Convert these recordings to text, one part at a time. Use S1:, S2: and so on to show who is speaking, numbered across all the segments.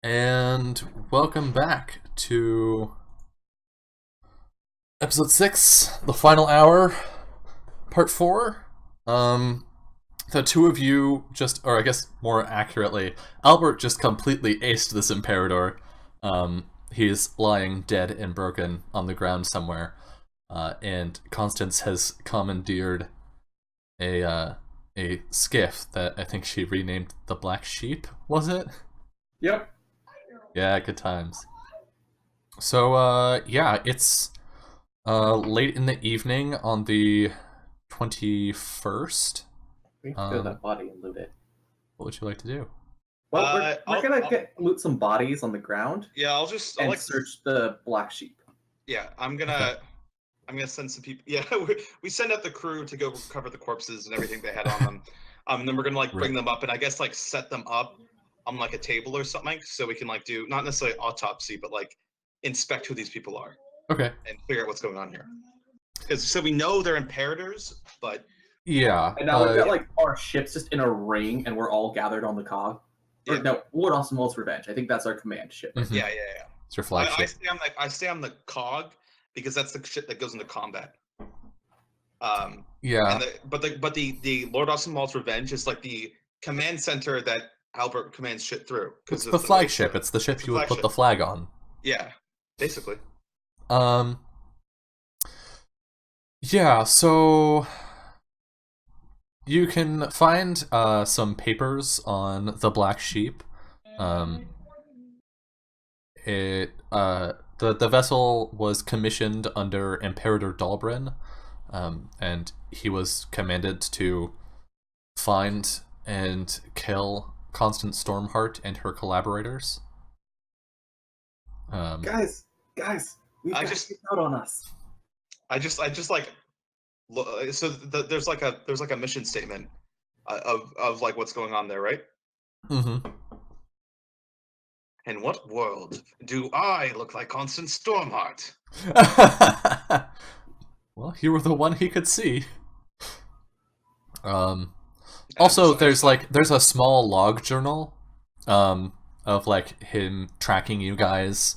S1: And welcome back to episode 6, the final hour, part 4. The two of you or I guess more accurately, Albert just completely aced this Imperator. He's lying dead and broken on the ground somewhere. And Constance has commandeered a skiff that I think she renamed the Black Sheep, was it?
S2: Yep.
S1: Yeah, good times. So, yeah, it's late in the evening on the 21st.
S2: We can kill that body and loot it.
S1: What would you like to do?
S2: Well, we're gonna loot some bodies on the ground.
S3: Yeah, I'll
S2: search the Black Sheep.
S3: Yeah, I'm gonna send some people. Yeah, we send out the crew to go cover the corpses and everything they had on them. And then we're gonna bring them up and I guess set them up on a table or something, so we can do not necessarily autopsy, but inspect who these people are.
S1: Okay.
S3: And figure out what's going on here. Because so we know they're Imperators, but
S1: yeah.
S2: And now we've got our ships just in a ring, and we're all gathered on the cog.
S3: Yeah.
S2: No, Lord Awesomewell's Revenge. I think that's our command ship.
S1: Mm-hmm.
S3: Yeah.
S1: It's your flagship.
S3: I stay on the cog because that's the ship that goes into combat.
S1: Yeah.
S3: But the Lord Awesomewell's Revenge is the command center that Albert commands shit through.
S1: It's the flagship. It's the ship you would put the flag on.
S3: Yeah, basically.
S1: Yeah, so you can find some papers on the Black Sheep. The vessel was commissioned under Imperator Dalbrin, and he was commanded to find and kill Constance Stormheart and her collaborators.
S2: Guys, we've got shit out on us.
S3: There's a mission statement of what's going on there, right?
S1: Mm-hmm.
S3: In what world do I look like Constance Stormheart?
S1: Well, you were the one he could see. Also, there's a small log journal, of him tracking you guys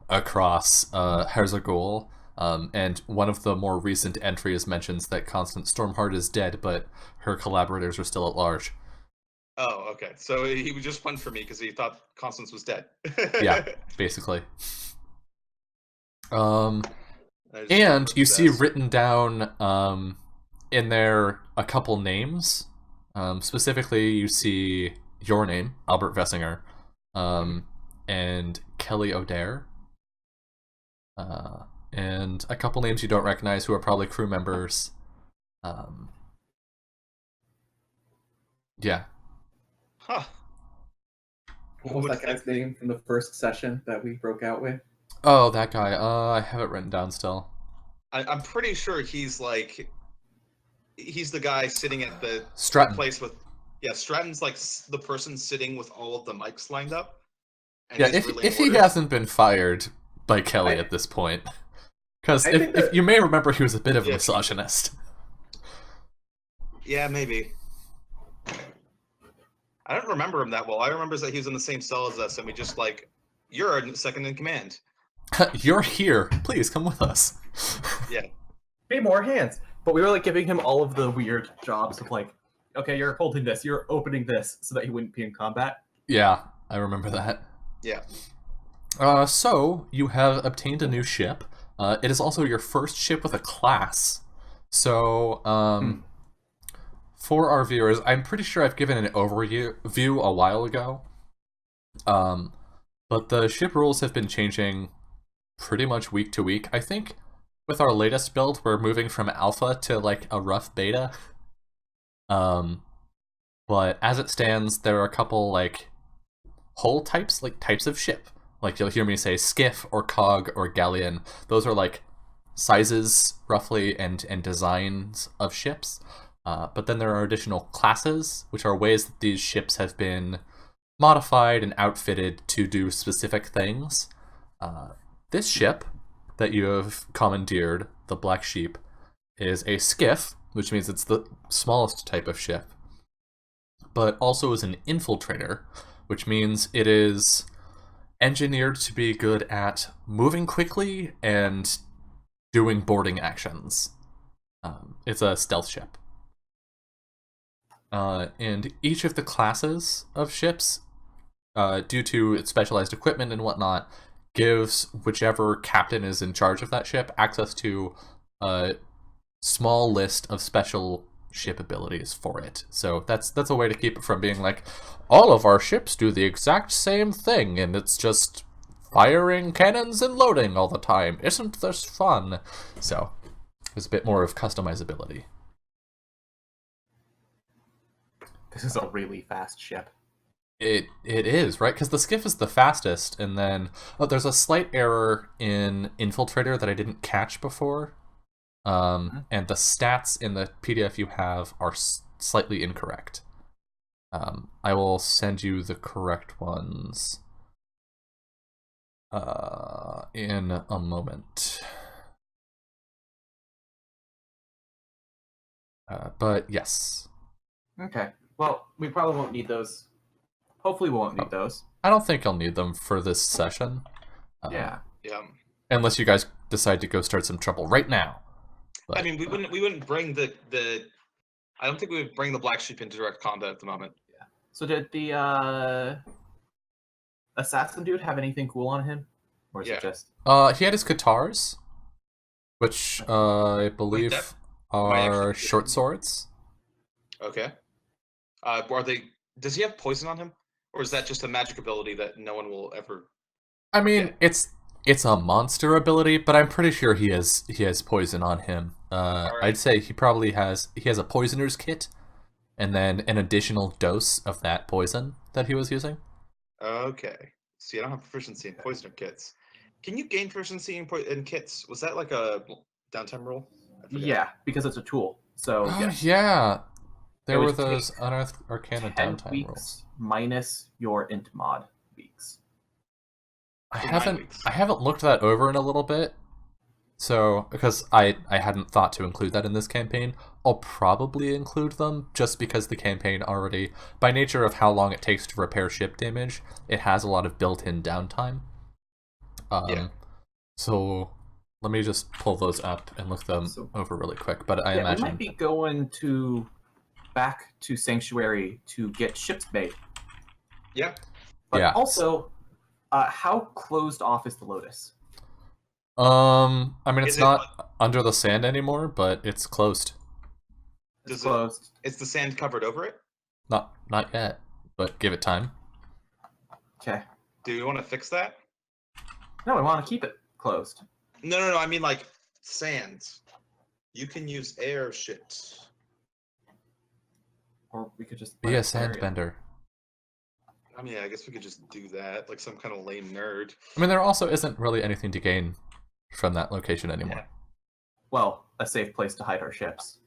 S1: across Hersagul. And one of the more recent entries mentions that Constance Stormheart is dead, but her collaborators are still at large.
S3: Oh, okay. So he was just one for me because he thought Constance was dead.
S1: Yeah, basically. And you see written down in there a couple names. Specifically, you see your name, Albert Vessinger, and Kelly O'Dare. And a couple names you don't recognize who are probably crew members. Yeah.
S3: Huh.
S2: What was that guy's name from the first session that we broke out with?
S1: Oh, that guy. I have it written down still.
S3: I'm pretty sure he's the guy sitting at the place with... Yeah, Stratton's the person sitting with all of the mics lined up. And
S1: yeah, if he hasn't been fired by Kelly at this point. Because if you may remember, he was a bit of a misogynist.
S3: Yeah, maybe. I don't remember him that well. I remember that he was in the same cell as us, and we just you're our second in command.
S1: You're here. Please come with us.
S3: Yeah.
S2: Be more hands. But we were giving him all of the weird jobs of okay, you're holding this, you're opening this, so that he wouldn't be in combat.
S1: Yeah, I remember that.
S3: Yeah.
S1: So you have obtained a new ship. It is also your first ship with a class. So, for our viewers, I'm pretty sure I've given an overview a while ago. But the ship rules have been changing pretty much week to week. I think with our latest build, we're moving from alpha to a rough beta. But as it stands, there are a couple hull types, types of ship. You'll hear me say skiff or cog or galleon. Those are sizes roughly and designs of ships. But then there are additional classes, which are ways that these ships have been modified and outfitted to do specific things. This ship that you have commandeered, the Black Sheep, is a skiff, which means it's the smallest type of ship, but also is an infiltrator, which means it is engineered to be good at moving quickly and doing boarding actions. It's a stealth ship. And each of the classes of ships, due to its specialized equipment and whatnot, gives whichever captain is in charge of that ship access to a small list of special ship abilities for it. So that's a way to keep it from being like, all of our ships do the exact same thing, and it's just firing cannons and loading all the time. Isn't this fun? So there's a bit more of customizability.
S2: This is a really fast ship.
S1: It is, right? Because the skiff is the fastest, and then there's a slight error in Infiltrator that I didn't catch before. And the stats in the PDF you have are slightly incorrect. I will send you the correct ones in a moment. But yes.
S2: Okay. Well, we probably won't need those. Hopefully we won't need those.
S1: I don't think I'll need them for this session.
S2: Yeah.
S1: Unless you guys decide to go start some trouble right now. But,
S3: I mean, we wouldn't bring the. I don't think we would bring the black sheep into direct combat at the moment.
S2: Yeah. So did the assassin dude have anything cool on him, or is it just?
S1: He had his guitars, which I believe are short swords.
S3: Okay. Are they? Does he have poison on him, or is that just a magic ability that no one will ever?
S1: I mean, it's a monster ability, but I'm pretty sure he has poison on him. Right. I'd say he has a poisoner's kit, and then an additional dose of that poison that he was using.
S3: Okay. See, I don't have proficiency in poisoner kits. Can you gain proficiency in kits? Was that like a downtime rule?
S2: Yeah, because it's a tool. So yes.
S1: Yeah. There were those Unearthed Arcana
S2: 10
S1: downtime
S2: weeks
S1: rules.
S2: Minus your int mod weeks.
S1: I haven't looked that over in a little bit. So, because I hadn't thought to include that in this campaign, I'll probably include them just because the campaign already, by nature of how long it takes to repair ship damage, it has a lot of built-in downtime. So, let me just pull those up and look them over really quick. But I imagine
S2: we might be going back to Sanctuary to get ships made.
S3: Yeah.
S2: But also, how closed off is the Lotus?
S1: I mean, it's not under the sand anymore, but it's closed.
S2: It's closed.
S3: Is the sand covered over it?
S1: Not yet, but give it time.
S2: Okay.
S3: Do you want to fix that?
S2: No, I want to keep it closed.
S3: No. I mean, like, sands. You can use air shit.
S2: Or we could just
S1: be a sandbender.
S3: I mean, I guess we could just do that, like some kind of lame nerd.
S1: I mean, there also isn't really anything to gain from that location anymore.
S2: Yeah. Well, a safe place to hide our ships.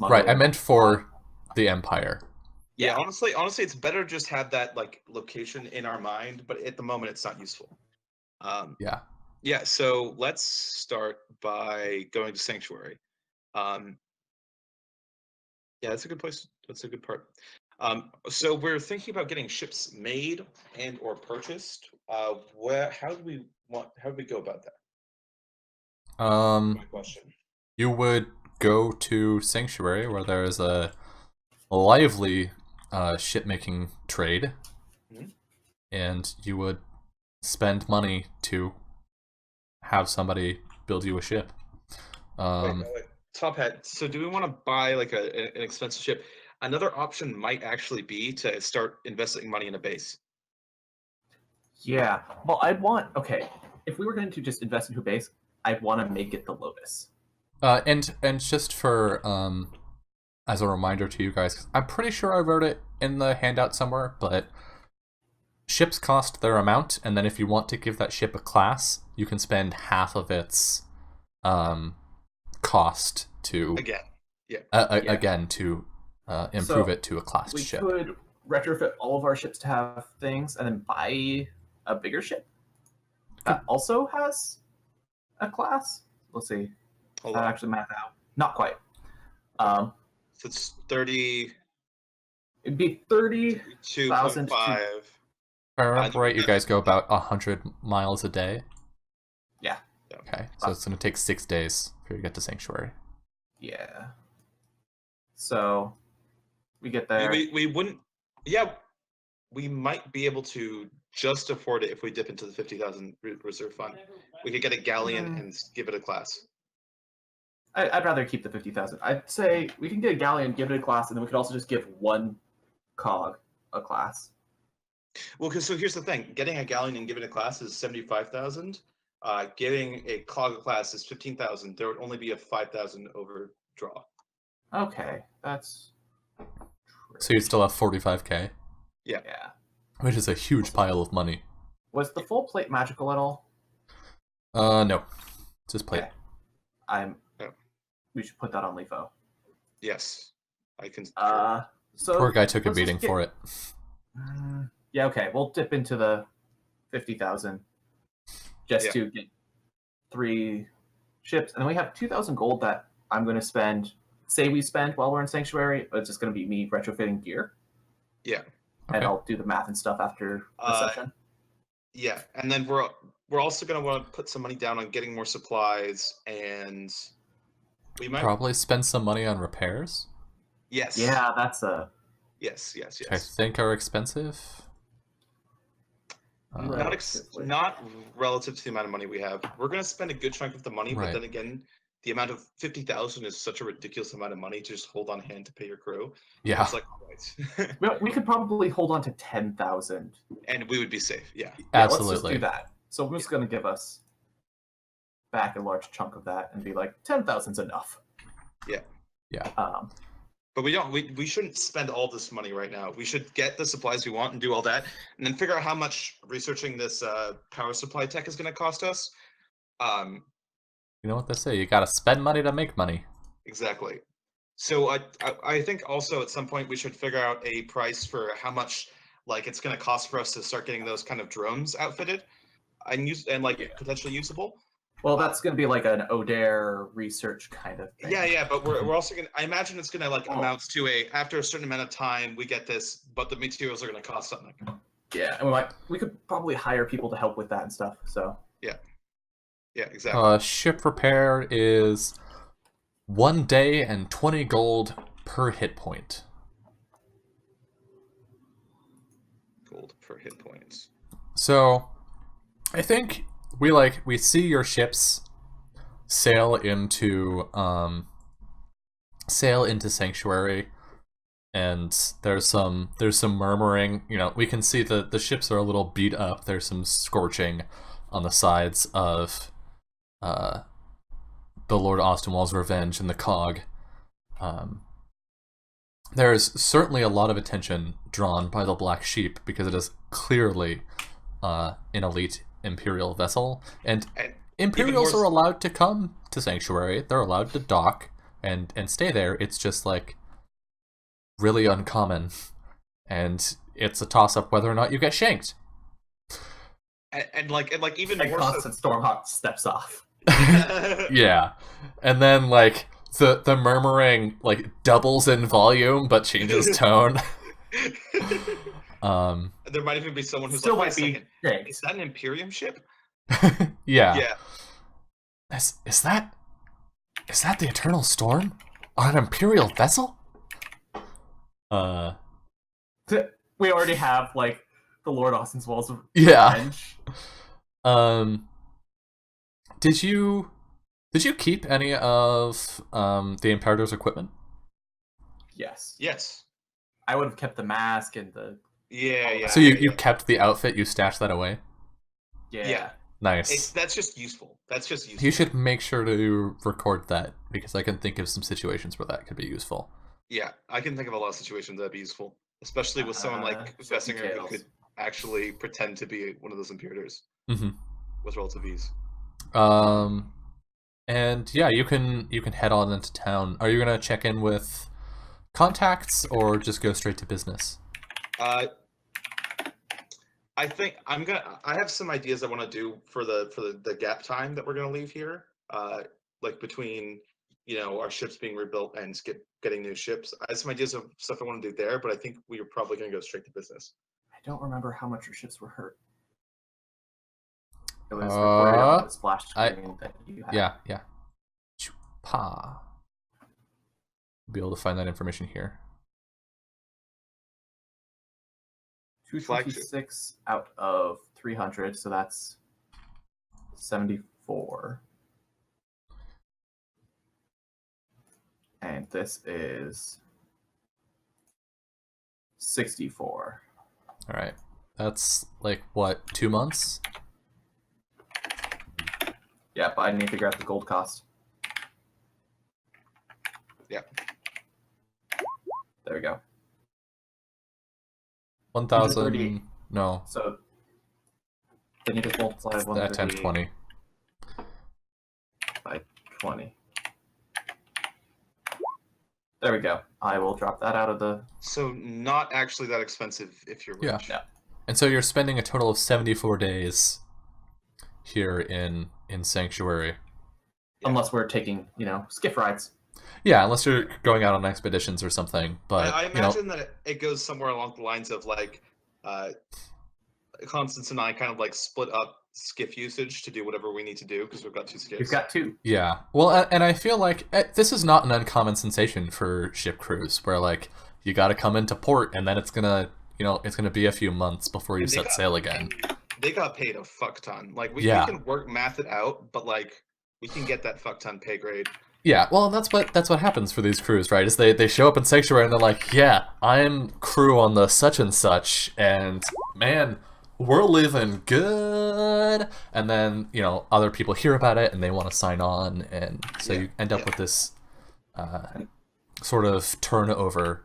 S1: Right, I meant for the Empire.
S3: Yeah, honestly, it's better just have that like location in our mind, but at the moment, it's not useful. Yeah. So let's start by going to Sanctuary. Yeah, that's a good place. That's a good part. So we're thinking about getting ships made and or purchased. How do we go about that? My question.
S1: You would go to Sanctuary, where there is a lively ship-making trade, and you would spend money to have somebody build you a ship.
S3: Wait. Top hat. So do we want to buy like an expensive ship? Another option might actually be to start investing money in a base.
S2: Yeah. Well, if we were going to just invest into a base, I'd want to make it the Lotus.
S1: And just for as a reminder to you guys, I'm pretty sure I wrote it in the handout somewhere, but ships cost their amount, and then if you want to give that ship a class, you can spend half of its cost to again to improve it to a class ship.
S2: We could retrofit all of our ships to have things, and then buy a bigger ship that also has a class. Let's see. I'll actually math out. Not quite.
S3: So it's 30.
S2: It'd be 30,000.
S1: All I remember right, you guys go about 100 miles a day?
S2: Yeah.
S1: Okay, so it's going to take 6 days for you to get to Sanctuary.
S2: Yeah. So we get there.
S3: We wouldn't. Yeah, we might be able to just afford it if we dip into the 50,000 reserve fund. We could get a galleon and give it a class.
S2: I'd rather keep the 50,000. I'd say we can get a galleon, give it a class, and then we could also just give one cog a class.
S3: Well, because so here's the thing: getting a galleon and giving it a class is 75,000. Getting a cog a class is 15,000. There would only be a 5,000 overdraw.
S2: Okay, that's true.
S1: So you still have 45k?
S3: Yeah.
S1: Which is a huge pile of money.
S2: Was the full plate magical at all?
S1: No. Just plate.
S2: Okay. We should put that on LIFO.
S3: Yes. I can.
S2: So
S1: Poor guy took a beating for it.
S2: Yeah, okay. We'll dip into the 50,000 just to get 3 ships. And then we have 2,000 gold that I'm going to spend. Say we spend while we're in Sanctuary, but it's just going to be me retrofitting gear.
S3: Yeah.
S2: And I'll do the math and stuff after the session.
S3: Yeah, and then we're also going to want to put some money down on getting more supplies, and we might
S1: probably spend some money on repairs.
S3: Yes.
S2: Yeah, that's a.
S3: Yes.
S1: Which I think are expensive.
S3: Not relative to the amount of money we have. We're going to spend a good chunk of the money, but then again, the amount of 50,000 is such a ridiculous amount of money to just hold on hand to pay your crew.
S1: Yeah.
S3: It's like,
S2: we could probably hold on to 10,000.
S3: And we would be safe, yeah.
S1: Absolutely.
S2: Let's just do that. So we're just going to give us back a large chunk of that and be like, 10,000's enough.
S3: Yeah. But we shouldn't spend all this money right now. We should get the supplies we want and do all that, and then figure out how much researching this power supply tech is going to cost us.
S1: You know what they say, you gotta spend money to make money.
S3: Exactly. So I think also at some point we should figure out a price for how much it's going to cost for us to start getting those kind of drones outfitted and potentially usable.
S2: Well, that's going to be like an O'Dare research kind of thing.
S3: Yeah, but we're also going to, I imagine it's going to amounts to after a certain amount of time we get this, but the materials are going to cost something.
S2: Yeah, and we could probably hire people to help with that and stuff, so.
S3: Yeah, exactly.
S1: Ship repair is 1 day and 20 gold per hit point.
S3: Gold per hit points.
S1: So, I think we see your ships sail into Sanctuary, and there's some murmuring. We can see the ships are a little beat up. There's some scorching on the sides of the Lord Austinwall's Revenge and the Cog. There's certainly a lot of attention drawn by the Black Sheep because it is clearly an elite Imperial vessel, and Imperials are allowed to come to Sanctuary. They're allowed to dock and stay there. It's just really uncommon, and it's a toss-up whether or not you get shanked.
S3: And even
S2: more Constance Stormheart steps off.
S1: Yeah, and then the murmuring doubles in volume but changes tone.
S3: There might even be someone who's
S2: still might be.
S3: Is that an Imperium ship?
S1: Yeah. Is that the Eternal Storm on an Imperial vessel?
S2: We already have the Lord Austin's Walls of
S1: Revenge. Did you keep any of the Imperator's equipment?
S2: Yes. I would have kept the mask and the.
S3: Yeah.
S1: So you kept the outfit, you stashed that away?
S2: Yeah.
S1: Nice.
S3: That's just useful.
S1: You should make sure to record that, because I can think of some situations where that could be useful.
S3: Yeah, I can think of a lot of situations that'd be useful, especially with someone like Vessinger who could actually pretend to be one of those Imperators with relative ease.
S1: And yeah, you can head on into town. Are you gonna check in with contacts or just go straight to business?
S3: I think I have some ideas I want to do for the gap time that we're gonna leave here. Between our ships being rebuilt and getting new ships. I have some ideas of stuff I want to do there, but I think we are probably gonna go straight to business.
S2: I don't remember how much your ships were hurt. It was recorded on the splash screen that you had.
S1: Yeah. Pa. Be able to find that information here.
S2: 226 out of 300, so that's 74. And this is 64.
S1: All right. That's like what, 2 months?
S2: Yeah, but I need to figure out the gold cost.
S3: Yeah.
S2: There we go.
S1: 1,000. No.
S2: So then you just multiply
S1: That times 20.
S2: by 20. There we go. I will drop that out of the...
S3: So not actually that expensive if you're rich.
S2: Yeah.
S1: And so you're spending a total of 74 days here in Sanctuary.
S3: Yeah.
S2: Unless we're taking, skiff rides.
S1: Yeah, unless you're going out on expeditions or something. But
S3: I imagine that it goes somewhere along the lines of like Constance and I kind of like split up skiff usage to do whatever we need to do because we've got 2 skiffs.
S2: We've got 2.
S1: Yeah. Well, and I feel like this is not an uncommon sensation for ship crews, where like you got to come into port and then it's gonna be a few months before you set sail again.
S3: They got paid a fuck ton. Like we can math it out, but like we can get that fuck ton pay grade.
S1: Yeah, well, that's what happens for these crews, right? Is they show up in Sanctuary and they're like, yeah, I'm crew on the such and such, and man, we're living good. And then other people hear about it and they want to sign on, and so you end up with this sort of turnover,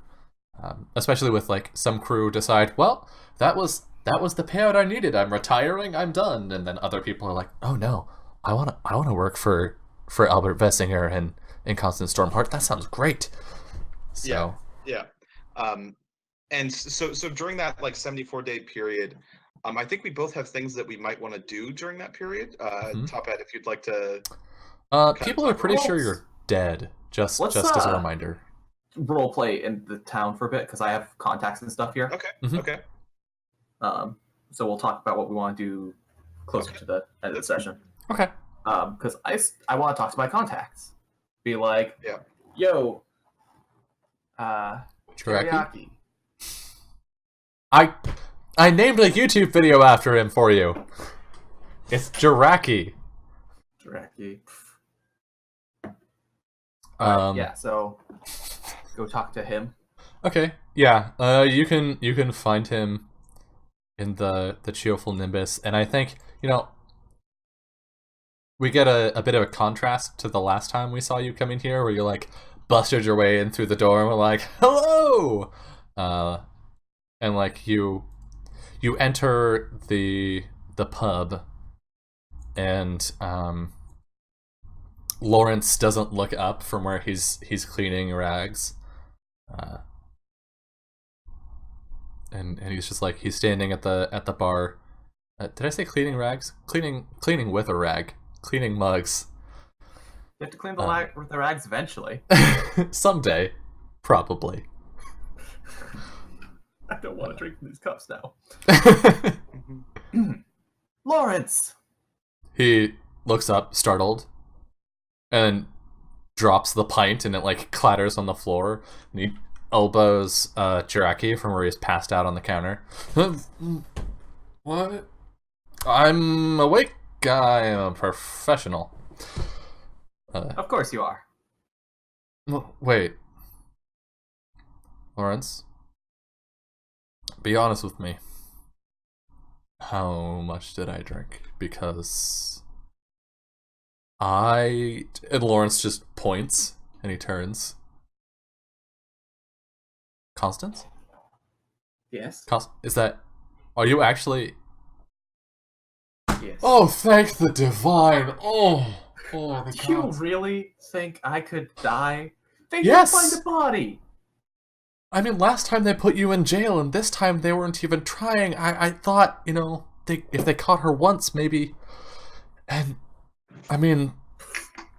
S1: especially with like some crew decide, well, that was the payout I needed. I'm retiring. I'm done. And then other people are like, oh no, I wanna work for Albert Vessinger and Constance Stormheart. That sounds great. So
S3: yeah. And so during that like 74-day period, I think we both have things that we might want to do during that period. Top Ed, if you'd like to.
S1: People are pretty sure you're dead. Just as a reminder.
S2: Role play in the town for a bit because I have contacts and stuff here.
S3: Okay.
S1: Mm-hmm.
S3: Okay.
S2: So we'll talk about what we want to do closer to the end of the session.
S1: Okay.
S2: Because I want to talk to my contacts. Be like, yo, Teriyaki.
S1: I named a YouTube video after him for you. It's Jiraki.
S2: Yeah, so go talk to him.
S1: Okay. Yeah. You can find him in the cheerful Nimbus, and I think we get a bit of a contrast to the last time we saw you coming here, where you like busted your way in through the door and we're like, hello, and like you enter the pub, and Lawrence doesn't look up from where he's cleaning rags, and he's just like, he's standing at the bar. Did I say cleaning rags? Cleaning with a rag. Cleaning mugs.
S2: You have to clean the rags eventually.
S1: Someday. Probably.
S2: I don't want to drink from these cups now. Lawrence!
S1: He looks up, startled, and drops the pint, and it like clatters on the floor, and he elbows Jiraki from where he's passed out on the counter. What? I'm awake. I am a professional.
S2: Of course you are.
S1: Wait. Lawrence, be honest with me. How much did I drink? Because and Lawrence just points, and he turns. Constance?
S2: Yes?
S1: Are you actually...
S2: Yes.
S1: Oh, thank the divine! Oh my
S2: Do you
S1: God.
S2: really think I could die? They
S1: Yes!
S2: didn't find a body!
S1: I mean, last time they put you in jail, and this time they weren't even trying. I thought, if they caught her once, maybe... And, I mean,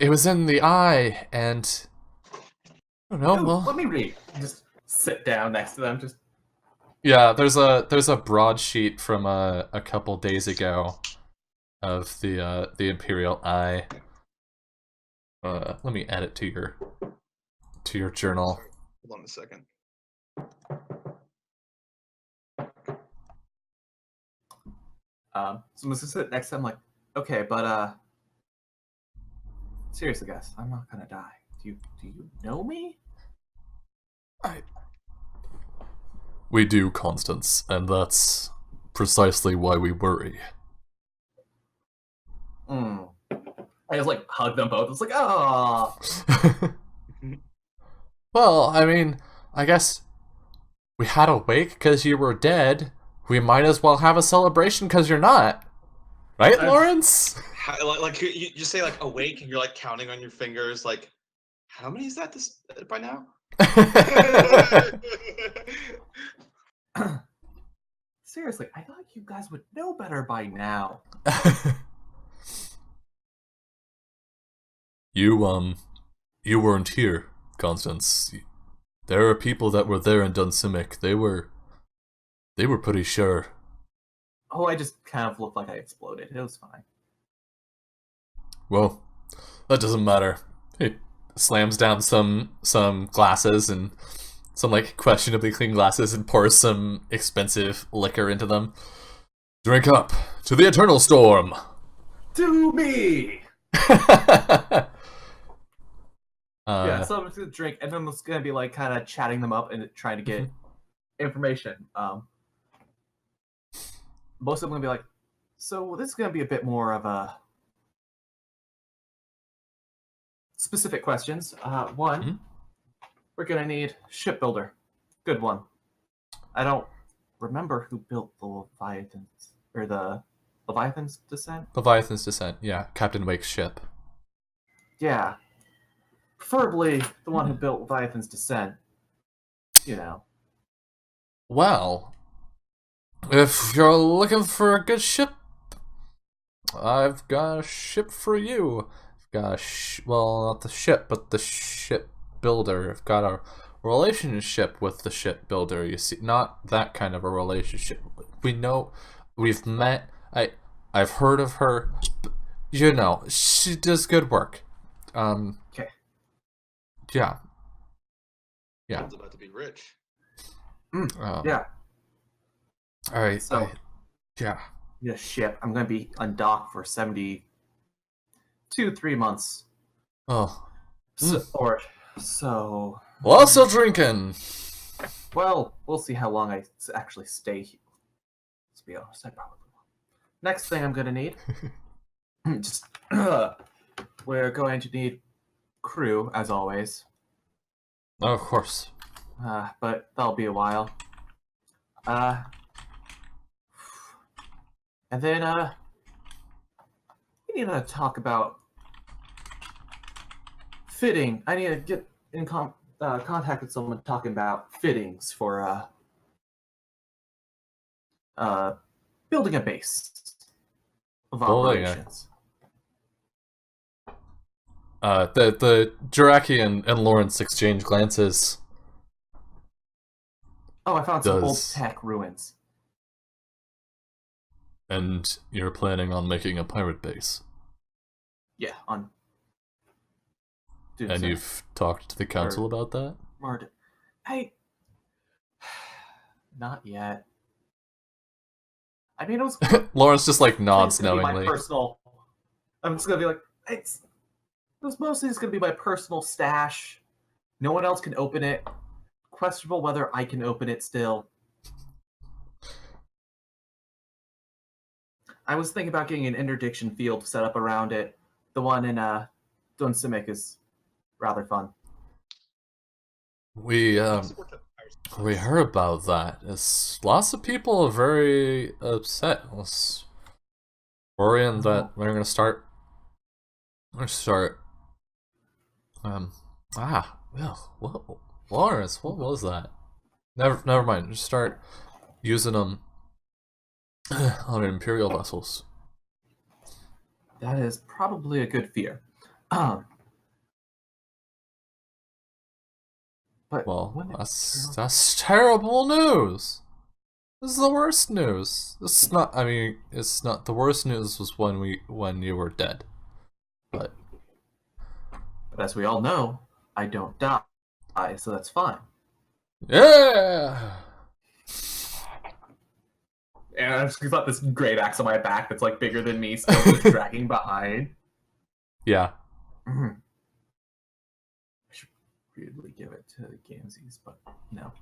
S1: it was in the eye, and... I don't know,
S2: Dude,
S1: well...
S2: let me read. Just sit down next to them, just...
S1: Yeah, there's a broadsheet from a couple days ago of the Imperial Eye. Let me add it to your journal.
S3: Sorry. Hold on a second.
S2: So I'm just sit next to him like, okay, but seriously, guys, I'm not gonna die. Do you know me?
S1: We do, Constance, and that's precisely why we worry.
S2: I just like hug them both. It's like, ah.
S1: Well, I mean, I guess we had a wake because you were dead. We might as well have a celebration because you're not. Right, Lawrence?
S3: Like you just say like awake and you're like counting on your fingers like how many is that this by now?
S2: Seriously, I thought you guys would know better by now.
S1: You weren't here, Constance. There are people that were there in Dunsimic. They were pretty sure.
S2: Oh, I just kind of looked like I exploded. It was fine.
S1: Well, that doesn't matter. He slams down some glasses and some like questionably clean glasses and pours some expensive liquor into them. Drink up to the eternal storm.
S2: To me. Yeah, so I'm just gonna drink, and then I'm just gonna be like kind of chatting them up and trying to get information. Most of them gonna be like, so this is gonna be a bit more of a specific questions. One, we're gonna need shipbuilder, good one. I don't remember who built the Leviathans or the Leviathan's Descent.
S1: Leviathan's Descent, yeah, Captain Wake's ship.
S2: Yeah, preferably the one who built Leviathan's Descent. You know.
S1: Well, if you're looking for a good ship, I've got a ship for you. I've got well, not the ship, but the shipbuilder. I've got a relationship with the shipbuilder. You see, not that kind of a relationship. We know, we've met. I've heard of her. You know, she does good work.
S2: Okay.
S1: Yeah. Yeah.
S3: Sounds about to be rich.
S2: Yeah.
S1: All right.
S2: So,
S1: yeah.
S2: This ship, I'm going to be on dock for 3 months.
S1: Oh.
S2: So.
S1: Lots of drinking.
S2: Well, we'll see how long I actually stay here. Let's be honest, I probably will. Next thing I'm going to need, we're going to need crew, as always.
S1: Oh, of course.
S2: But that'll be a while. And then, we need to talk about fitting. I need to get in contact with someone talking about fittings for, building a base of operations.
S1: The Juraki and Lawrence exchange glances.
S2: Oh, I found some old tech ruins.
S1: And you're planning on making a pirate base?
S2: Yeah, on.
S1: And you've talked to the council about that?
S2: Not yet. I mean, it was.
S1: Lawrence just like nods knowingly.
S2: I'm just gonna be like, it was mostly just gonna be my personal stash. No one else can open it. Questionable whether I can open it still. I was thinking about getting an interdiction field set up around it. The one in Dunsimic is rather fun.
S1: We heard about that. Lots of people are very upset. Worrying that we're gonna start. Whoa, Lawrence, what was that? Never mind. Just start using them on Imperial vessels.
S2: That is probably a good fear. But
S1: well, that's terrible news. This is the worst news. This is not. I mean, it's not. The worst news was when you were dead. But
S2: as we all know, I don't die, so that's fine.
S1: yeah.
S2: And I just got this great axe on my back that's like bigger than me, still just dragging behind.
S1: Yeah.
S2: I should really give it to the Gamzees, but no.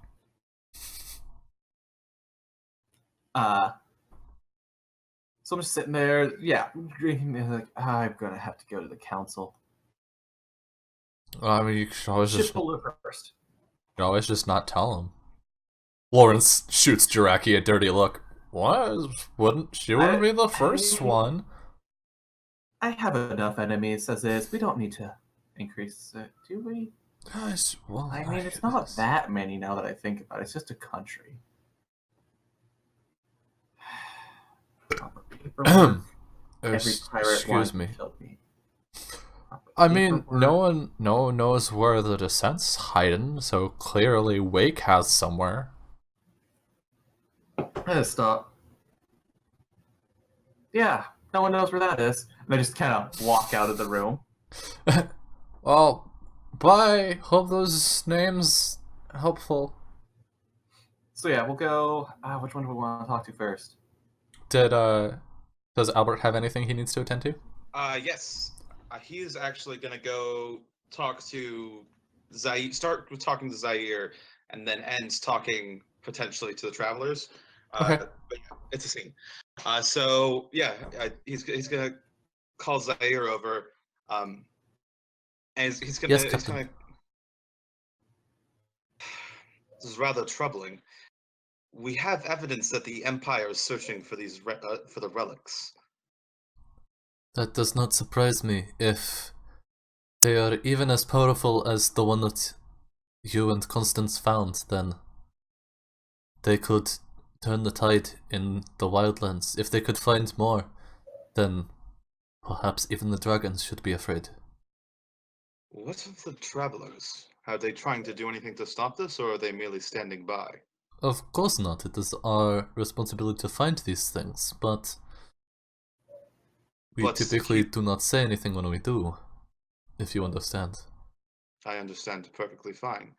S2: So I'm just sitting there, yeah, drinking. Like, I'm gonna have to go to the council.
S1: Well, I mean, you should always just
S2: first.
S1: not tell him. Lawrence shoots Jiraki a dirty look. What? She wouldn't be the first one.
S2: I have enough enemies as is. We don't need to increase it, do we?
S1: Guys, well,
S2: I mean, it's not that many now that I think about it. It's just a country.
S1: Excuse me. I mean, no one knows where the descent's hidden, so clearly Wake has somewhere.
S2: Stop. Yeah, no one knows where that is. And I just kind of walk out of the room.
S1: Well, bye. Hope those names helpful.
S2: So yeah, we'll go. Which one do we want to talk to first?
S1: Does Albert have anything he needs to attend to?
S3: Yes. He is actually gonna go talk to Zaire. Start with talking to Zaire, and then ends talking potentially to the travelers.
S1: Okay.
S3: But yeah, it's a scene. So yeah, he's gonna call Zaire over. And he's gonna.
S1: Yes,
S3: he's
S1: Captain.
S3: gonna. This is rather troubling. We have evidence that the Empire is searching for these for the relics.
S1: That does not surprise me. If they are even as powerful as the one that you and Constance found, then they could turn the tide in the wildlands. If they could find more, then perhaps even the dragons should be afraid.
S3: What of the travelers? Are they trying to do anything to stop this, or are they merely standing by?
S1: Of course not. It is our responsibility to find these things, but we typically do not say anything when we do, if you understand.
S3: I understand perfectly fine.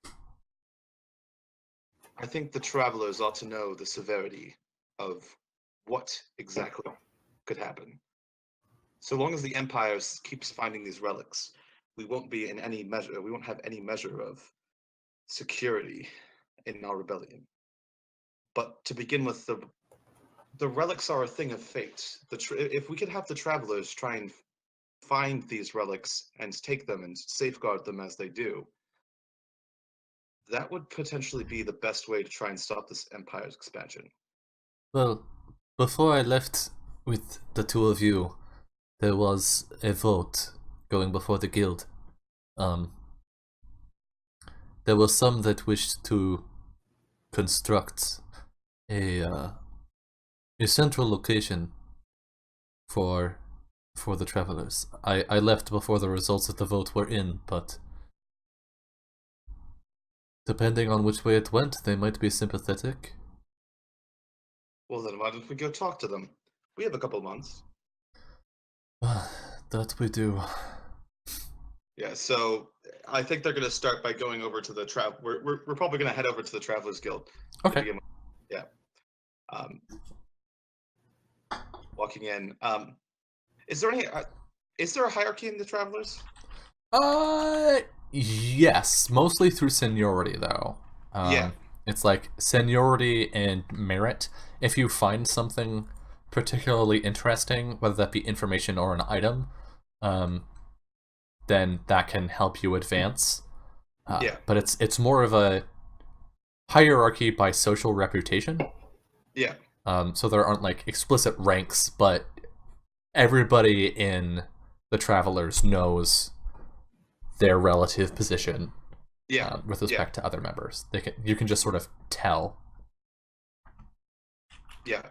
S3: I think the travelers ought to know the severity of what exactly could happen. So long as the Empire keeps finding these relics, we won't be in any measure. We won't have any measure of security in our rebellion. But to begin with, the relics are a thing of fate. If we could have the travelers try and find these relics and take them and safeguard them as they do, that would potentially be the best way to try and stop this Empire's expansion.
S1: Well, before I left with the two of you, there was a vote going before the guild. There were some that wished to construct a central location for the travelers. I left before the results of the vote were in, but depending on which way it went, they might be sympathetic.
S3: Well then, why don't we go talk to them? We have a couple months.
S1: That we do.
S3: Yeah, so I think they're going to start by going over to the We're probably going to head over to the Travelers Guild.
S1: Okay.
S3: Yeah. Walking in. Is there a hierarchy in the Travelers?
S1: Yes, mostly through seniority though.
S3: Yeah.
S1: It's like seniority and merit. If you find something particularly interesting, whether that be information or an item, then that can help you advance.
S3: Yeah.
S1: But it's more of a hierarchy by social reputation.
S3: Yeah.
S1: So there aren't like explicit ranks, but everybody in the Travelers knows their relative position.
S3: Yeah.
S1: With respect to other members, you can just sort of tell.
S3: Yeah.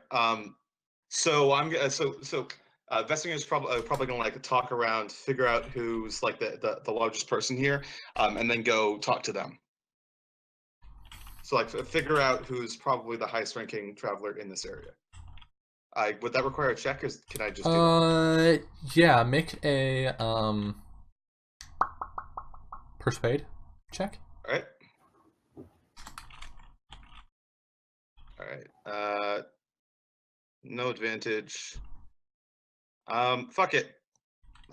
S3: So I'm Vessinger is probably gonna like talk around, figure out who's like the largest person here, and then go talk to them. So like figure out who's probably the highest ranking traveler in this area. Would that require a check, or can I just do that?
S1: Yeah, make a persuade check.
S3: All right. All right. No advantage. Fuck it.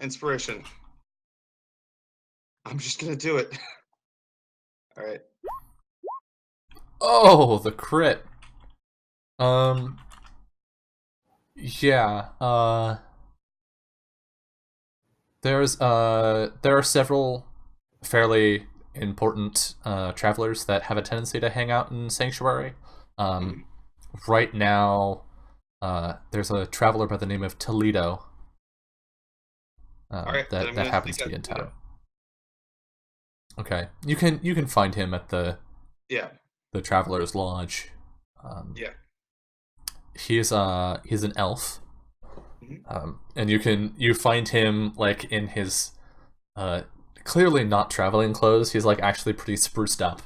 S3: Inspiration. I'm just gonna do it. All right.
S1: Oh, the crit. Yeah, there are several fairly important travelers that have a tendency to hang out in Sanctuary. Right now, there's a traveler by the name of Toledo
S3: All right,
S1: that happens to be in town. Okay, you can find him at the Traveler's Lodge. He's an elf, and you find him like in his clearly not traveling clothes. He's like actually pretty spruced up.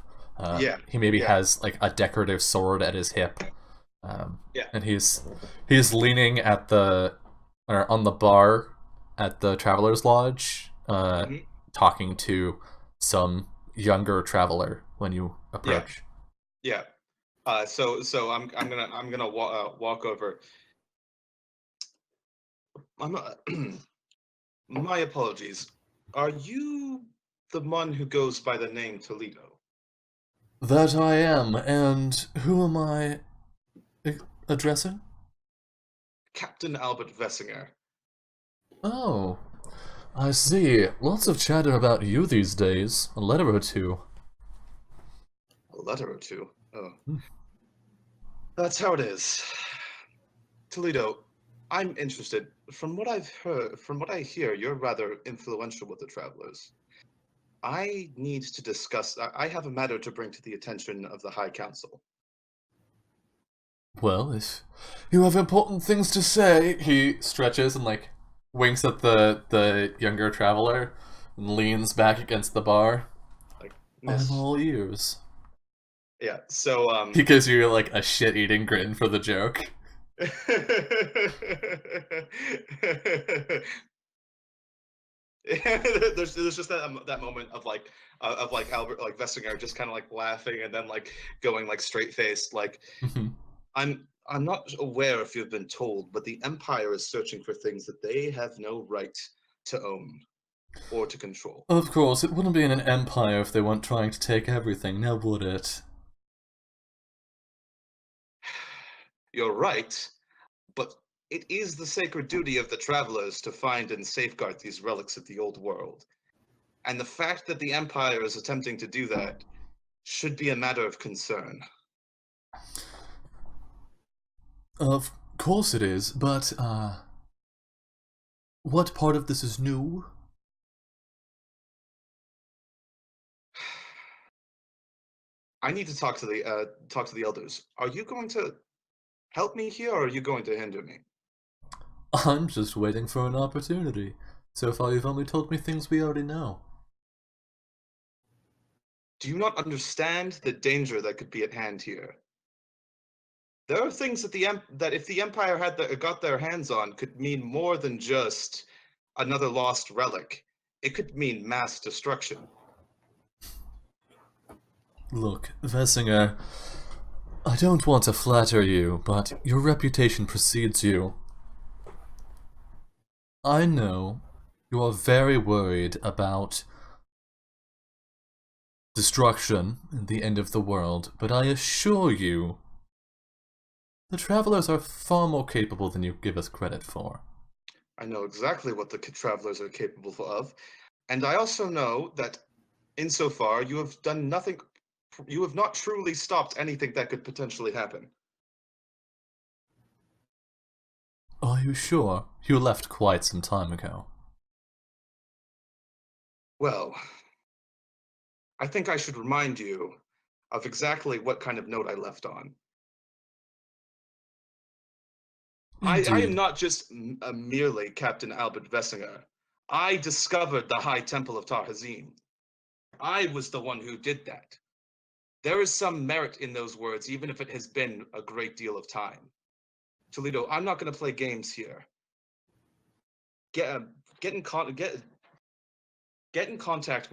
S1: He maybe has like a decorative sword at his hip. And he's leaning at on the bar at the Traveler's Lodge, talking to some younger traveler when you approach.
S3: So I'm gonna walk over. My apologies. Are you the one who goes by the name Toledo?
S1: That I am, and who am I addressing?
S3: Captain Albert Vessinger.
S1: Oh, I see. Lots of chatter about you these days. A letter or two.
S3: A letter or two? Oh. That's how it is. Toledo, I'm interested. From what I've heard, from what I hear, you're rather influential with the travelers. I need to discuss. I have a matter to bring to the attention of the High Council.
S1: Well, if you have important things to say, he stretches and like winks at the younger traveler and leans back against the bar.
S3: Like,
S1: I'm all ears.
S3: Yeah. So
S1: he gives you like a shit-eating grin for the joke.
S3: there's just that moment of like Albert like Vessinger just kind of like laughing and then like going like straight faced like I'm not aware if you've been told, but the Empire is searching for things that they have no right to own or to control.
S1: Of course, it wouldn't be an empire if they weren't trying to take everything, now would it?
S3: You're right, but it is the sacred duty of the travelers to find and safeguard these relics of the old world. And the fact that the Empire is attempting to do that should be a matter of concern.
S1: Of course it is, but, what part of this is new?
S3: I need to talk to the elders. Are you going to help me here, or are you going to hinder me?
S1: I'm just waiting for an opportunity. So far you've only told me things we already know.
S3: Do you not understand the danger that could be at hand here? There are things that if the Empire had got their hands on could mean more than just another lost relic. It could mean mass destruction.
S1: Look, Vessinger, I don't want to flatter you, but your reputation precedes you. I know you are very worried about destruction and the end of the world, but I assure you, the travelers are far more capable than you give us credit for.
S3: I know exactly what the travelers are capable of, and I also know that insofar you have done nothing, you have not truly stopped anything that could potentially happen.
S1: Are you sure? You left quite some time ago.
S3: Well, I think I should remind you of exactly what kind of note I left on. I am not just merely Captain Albert Vessinger. I discovered the High Temple of Tarhazim. I was the one who did that. There is some merit in those words, even if it has been a great deal of time. Toledo, I'm not going to play games here. Get in contact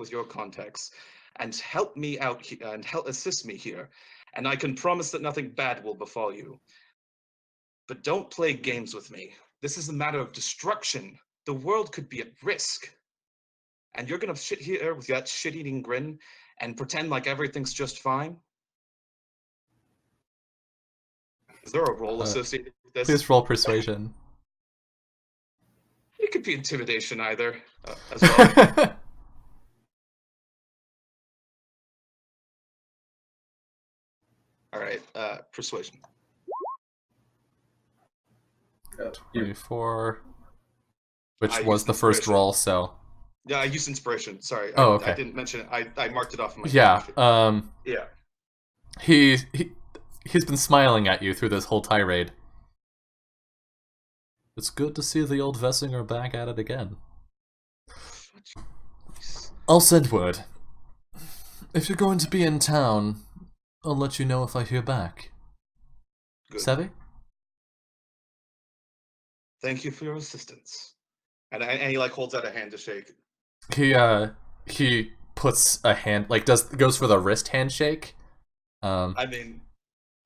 S3: with your contacts and help me out and help assist me here, and I can promise that nothing bad will befall you. But don't play games with me. This is a matter of destruction. The world could be at risk. And you're gonna sit here with that shit-eating grin and pretend like everything's just fine? Is there a role associated with this?
S1: Please roll persuasion.
S3: It could be intimidation either, as well. All right, persuasion.
S1: 24, which
S3: I
S1: was
S3: used
S1: the first
S3: inspiration.
S1: roll, so...
S3: Yeah, I used inspiration. Sorry,
S1: Oh, okay.
S3: I didn't mention it. I marked it off in my
S1: Yeah,
S3: yeah.
S1: He's been smiling at you through this whole tirade. It's good to see the old Vessinger back at it again. I'll send word. If you're going to be in town, I'll let you know if I hear back.
S3: Good.
S1: Sevi?
S3: Thank you for your assistance. And he like holds out a hand to shake.
S1: He puts a hand, like goes for the wrist handshake.
S3: I mean,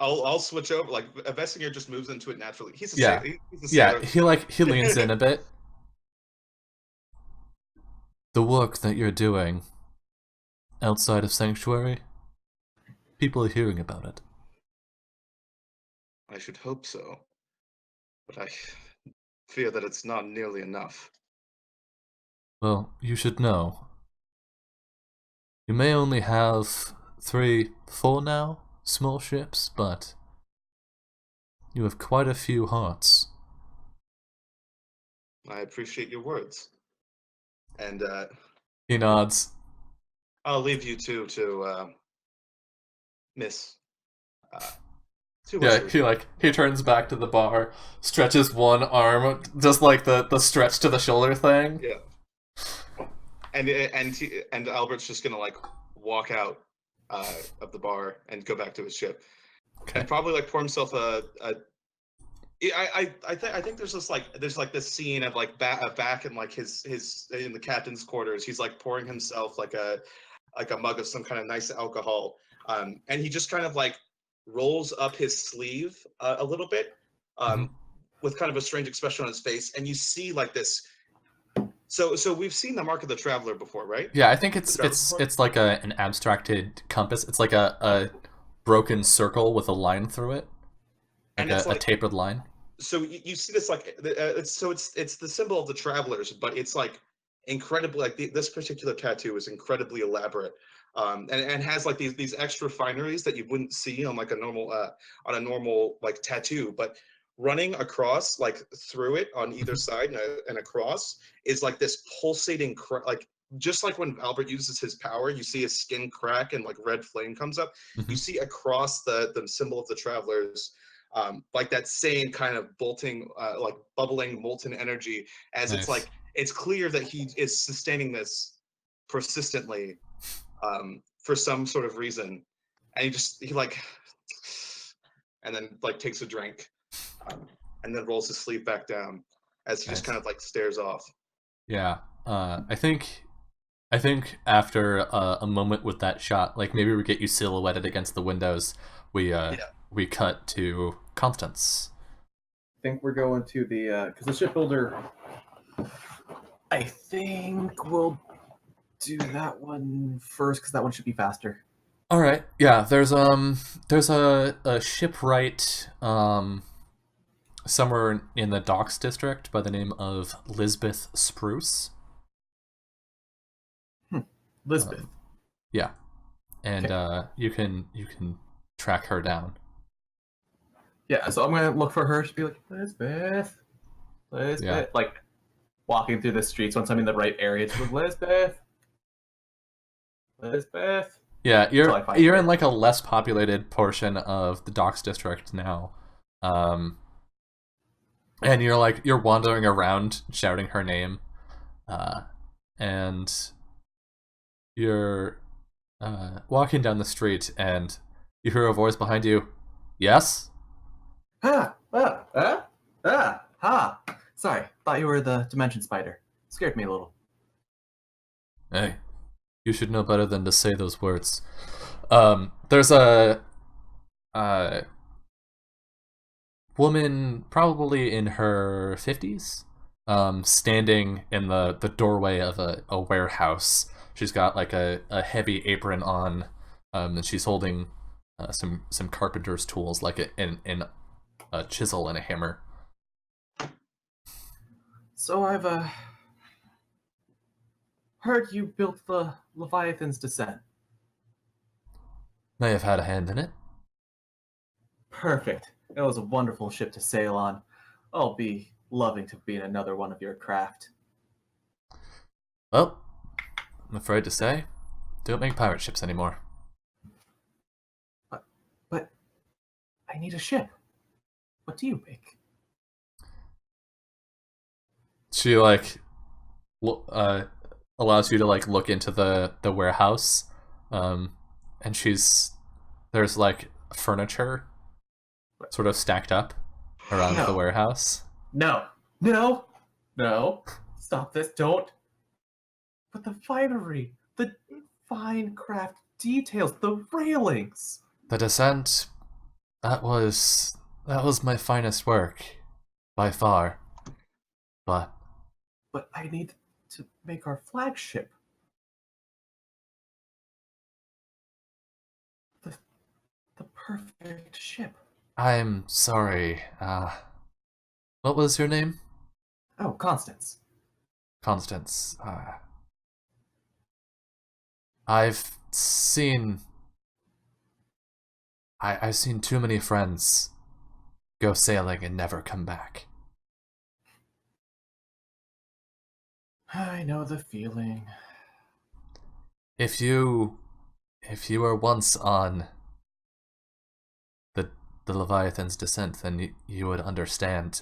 S3: I'll switch over. Like Vessinger just moves into it naturally. He's a
S1: Yeah.
S3: he's a sailor.
S1: He leans in a bit. The work that you're doing outside of Sanctuary, people are hearing about it.
S3: I should hope so, but I fear that it's not nearly enough.
S1: Well, you should know. You may only have 3, 4 now, small ships, but you have quite a few hearts.
S3: I appreciate your words. And
S1: He nods.
S3: I'll leave you two to Miss.
S1: He turns back to the bar, stretches one arm, just like the stretch to the shoulder thing.
S3: Yeah. And Albert's just gonna like walk out of the bar and go back to his ship,
S1: Okay.
S3: and probably like pour himself I think there's this scene of like back in like his in the captain's quarters. He's like pouring himself like a mug of some kind of nice alcohol, and he just kind of like rolls up his sleeve a little bit, with kind of a strange expression on his face, and you see like this. So we've seen the Mark of the Traveler before, right?
S1: Yeah, I think it's like an abstracted compass. It's like a broken circle with a line through it,
S3: And it's
S1: a tapered line.
S3: So you see this like it's the symbol of the travelers, but it's like incredibly like this particular tattoo is incredibly elaborate, and has like these extra fineries that you wouldn't see on like a normal like tattoo, but running across like through it on either side and across is like this pulsating like just like when Albert uses his power, you see his skin crack and like red flame comes up. You see across the symbol of the travelers, like that same kind of like bubbling molten energy, as
S1: Nice.
S3: it's like it's clear that he is sustaining this persistently, for some sort of reason, and he like and then like takes a drink, and then rolls his sleeve back down as he just kind of like stares off.
S1: Yeah, I think after a moment with that shot, like maybe we get you silhouetted against the windows. We cut to Constance.
S2: I think we're going to the because the shipbuilder. I think we'll do that one first because that one should be faster.
S1: All right. Yeah. There's a shipwright somewhere in the docks district by the name of Lisbeth Spruce.
S2: Lisbeth.
S1: Yeah, and
S2: Okay.
S1: you can track her down.
S2: Yeah, so I'm gonna look for her to be like Lisbeth, like walking through the streets once I'm in the right area to look Lisbeth.
S1: Yeah, you're
S2: her.
S1: in like a less populated portion of the docks district now, and you're wandering around shouting her name, and you're walking down the street, and you hear a voice behind you. Yes?
S2: Ha! Sorry, thought you were the dimension spider. Scared me a little.
S1: Hey, you should know better than to say those words. There's a woman, probably in her 50s, standing in the doorway of a warehouse. She's got like a heavy apron on, and she's holding some carpenter's tools, like a chisel and a hammer.
S2: So I've heard you built the Leviathan's Descent.
S1: May have had a hand in it.
S2: Perfect. It was a wonderful ship to sail on. I'll be loving to be in another one of your craft.
S1: Well, I'm afraid to say, don't make pirate ships anymore.
S2: But I need a ship. What do you make?
S1: She allows you to look into the warehouse, and there's like furniture sort of stacked up around the warehouse.
S2: No. Stop this. Don't. But the finery, the fine craft details, the railings.
S1: The Descent, that was my finest work, by far. But
S2: I need to make our flagship. The perfect ship.
S1: I'm sorry. What was your name?
S2: Oh, Constance.
S1: Constance. I've seen too many friends go sailing and never come back.
S2: I know the feeling.
S1: If you were once on the Leviathan's Descent, then you would understand.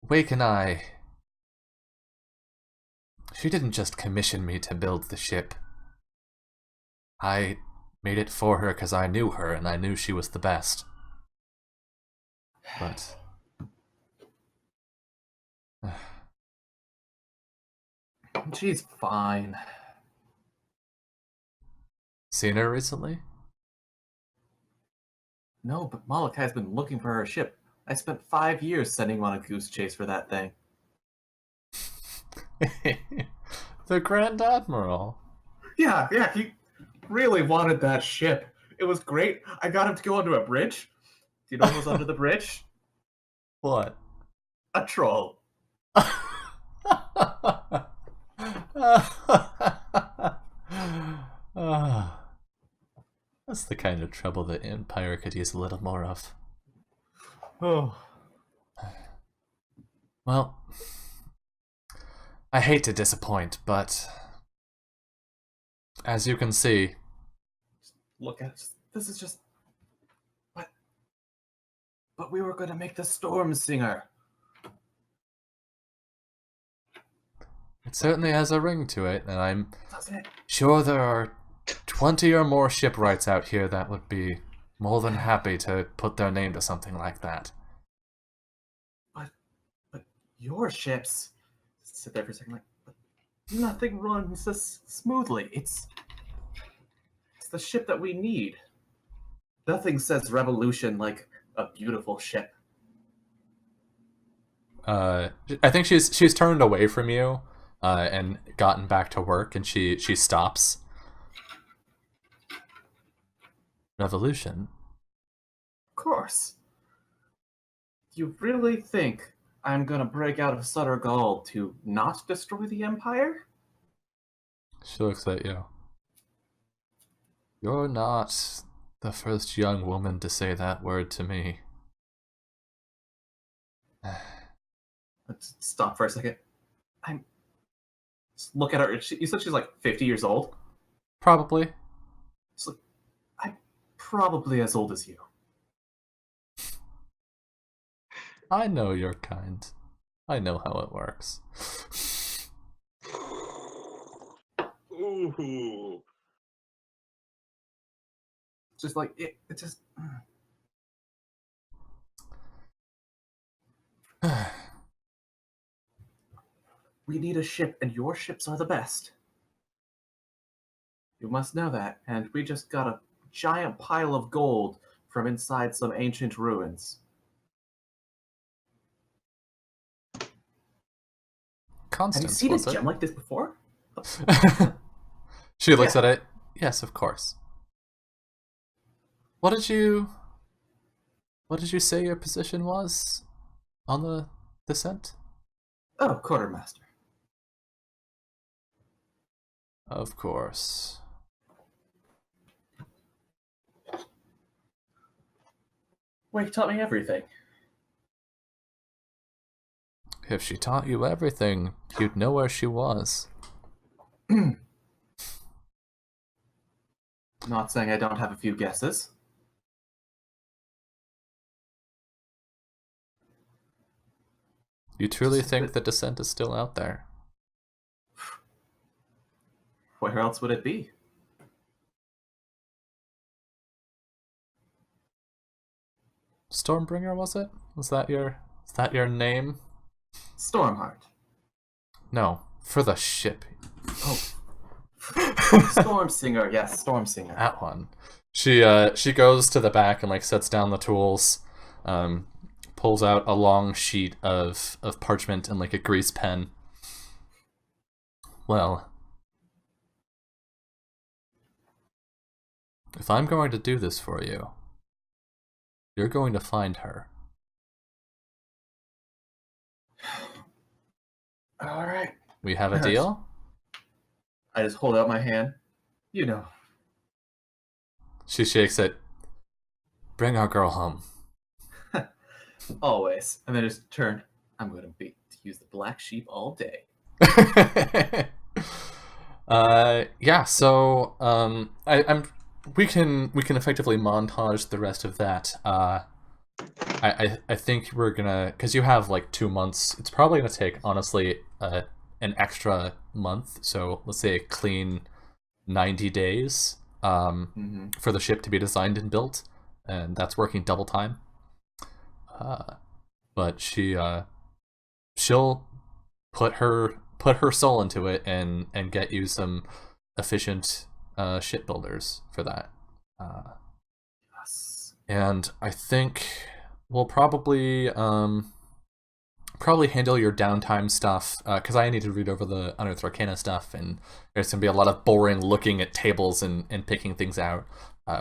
S1: Wake and I, she didn't just commission me to build the ship. I made it for her because I knew her and I knew she was the best. But
S2: she's fine.
S1: seen her recently?
S2: No, but Molochai's been looking for her ship. I spent 5 years sending him on a goose chase for that thing.
S1: The Grand Admiral.
S2: Yeah, he really wanted that ship. It was great. I got him to go onto a bridge. Do you know what was under the bridge?
S1: What?
S2: A troll.
S1: That's the kind of trouble the Empire could use a little more of.
S2: Oh.
S1: Well, I hate to disappoint, but as you can see...
S2: Look at this is just... But we were going to make the Storm Singer.
S1: It certainly has a ring to it, and I'm sure there are 20 or more shipwrights out here that would be more than happy to put their name to something like that.
S2: But your ships... Sit there for a second, but nothing runs this smoothly. It's the ship that we need. Nothing says revolution like a beautiful ship.
S1: I think she's turned away from you, and gotten back to work, and she stops. Revolution?
S2: Of course. You really think I'm gonna break out of Sutter Gall to not destroy the Empire?
S1: She looks at you. You're not the first young woman to say that word to me.
S2: Let's stop for a second. Just look at her. You said she's like 50 years old?
S1: Probably.
S2: It's like, I'm probably as old as you.
S1: I know your kind. I know how it works.
S3: Ooh. Ooh.
S2: Just like it just. We need a ship, and your ships are the best. You must know that, and we just got a giant pile of gold from inside some ancient ruins. Have you
S1: Constance,
S2: seen a
S1: was it?
S2: gem like this before?
S1: She looks
S2: Yeah.
S1: at it. Yes, of course. What did you say your position was on the descent?
S2: Oh, quartermaster.
S1: Of course.
S2: Wake taught me everything.
S1: If she taught you everything, you'd know where she was.
S2: Not saying I don't have a few guesses.
S1: You truly think the descent is still out there?
S2: Where else would it be?
S1: Stormbringer, was it? Is that your name?
S2: Stormheart.
S1: No, for the ship.
S2: Oh. Stormsinger, yes, Stormsinger.
S1: That one. She goes to the back and like sets down the tools, pulls out a long sheet of parchment and like a grease pen. Well, if I'm going to do this for you, you're going to find her.
S2: All right.
S1: We have a deal?
S2: I just hold out my hand. You know.
S1: She shakes it. Bring our girl home.
S2: Always. And then just turn. I'm going to use the black sheep all day.
S1: Yeah, so we can effectively montage the rest of that. I think we're gonna, because you have like 2 months, it's probably gonna take honestly an extra month, so let's say a clean 90 days for the ship to be designed and built, and that's working double time. But she'll put her soul into it and get you some efficient shipbuilders for that.
S2: Yes.
S1: And I think we'll probably handle your downtime stuff, because I need to read over the Unearthed Arcana stuff, and there's going to be a lot of boring looking at tables and picking things out.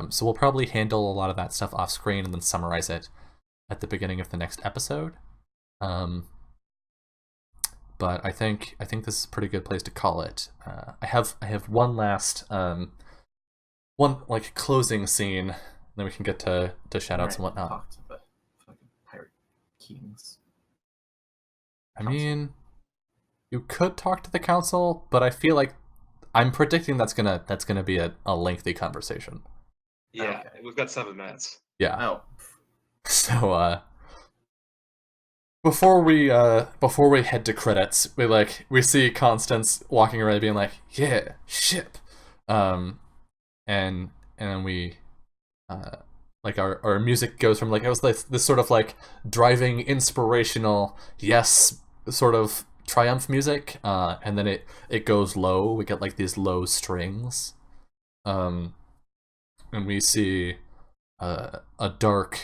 S1: So we'll probably handle a lot of that stuff off screen and then summarize it at the beginning of the next episode. But I think this is a pretty good place to call it. I have one last one like closing scene, then we can get to shoutouts and whatnot.
S2: Talk to the fucking pirate kings.
S1: I mean, you could talk to the council, but I feel like I'm predicting that's gonna be a lengthy conversation.
S3: Yeah,
S2: Okay.
S3: we've got 7 minutes.
S1: Yeah.
S2: Oh.
S1: So before we head to credits, we see Constance walking around being like, yeah, ship. And then we like our music goes from like, it was like this sort of like driving inspirational, yes, sort of triumph music, and then it goes low. We get like these low strings, and we see a dark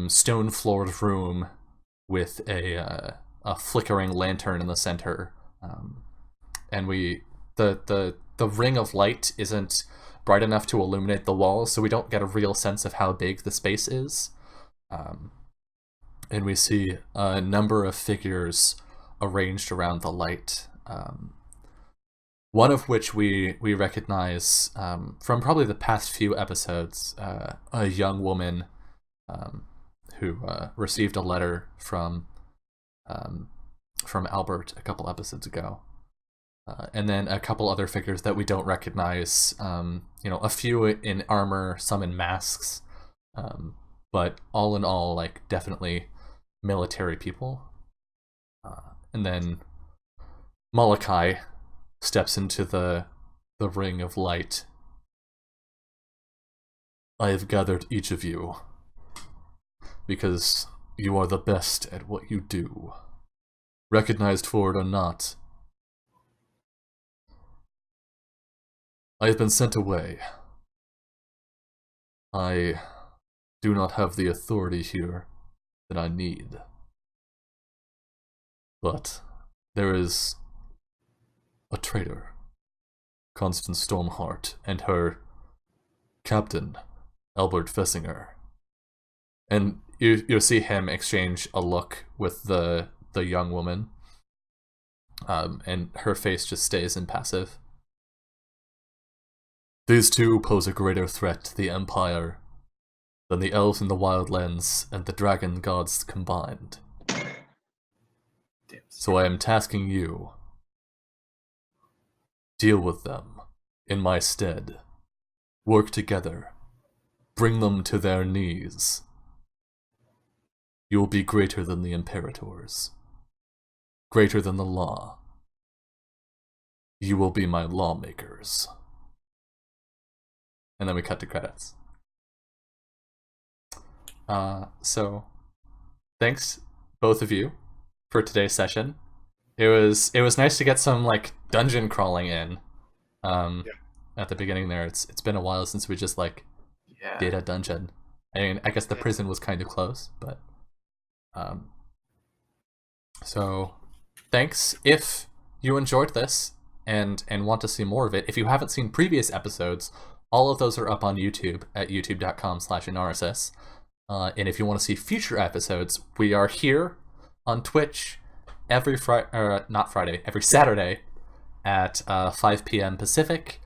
S1: stone floored room with a flickering lantern in the center, and the ring of light isn't bright enough to illuminate the walls, so we don't get a real sense of how big the space is. And we see a number of figures arranged around the light. One of which we recognize from probably the past few episodes, a young woman who received a letter from Albert a couple episodes ago. And then a couple other figures that we don't recognize, a few in armor, some in masks, but all in all, like, definitely military people. And then Molokai steps into the the Ring of Light. I have gathered each of you because you are the best at what you do, recognized for it or not. I have been sent away. I do not have the authority here that I need. But there is a traitor, Constance Stormheart, and her Captain Albert Vessinger. And you'll see him exchange a look with the young woman, and her face just stays impassive. These two pose a greater threat to the Empire than the elves in the Wildlands and the dragon gods combined. So I am tasking you. Deal with them in my stead. Work together. Bring them to their knees. You will be greater than the Imperators. Greater than the law. You will be my lawmakers. And then we cut to credits. So, thanks, both of you, for today's session. It was nice to get some like dungeon crawling in. At the beginning there, it's been a while since we just did a dungeon. I mean, I guess the prison was kind of close, but so thanks. If you enjoyed this and want to see more of it, if you haven't seen previous episodes, all of those are up on YouTube at youtube.com/Inarsis. And if you want to see future episodes, we are here on Twitch every Saturday at 5 p.m. Pacific.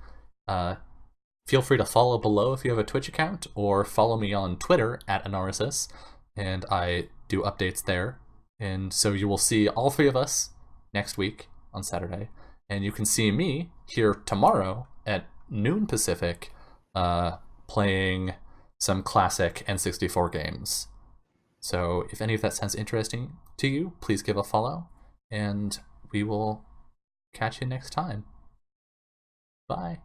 S1: Feel free to follow below if you have a Twitch account, or follow me on Twitter at Inarsis, and I do updates there. And so you will see all three of us next week on Saturday, and you can see me here tomorrow at noon Pacific, playing some classic N64 games. So if any of that sounds interesting to you, please give a follow, and we will catch you next time. Bye.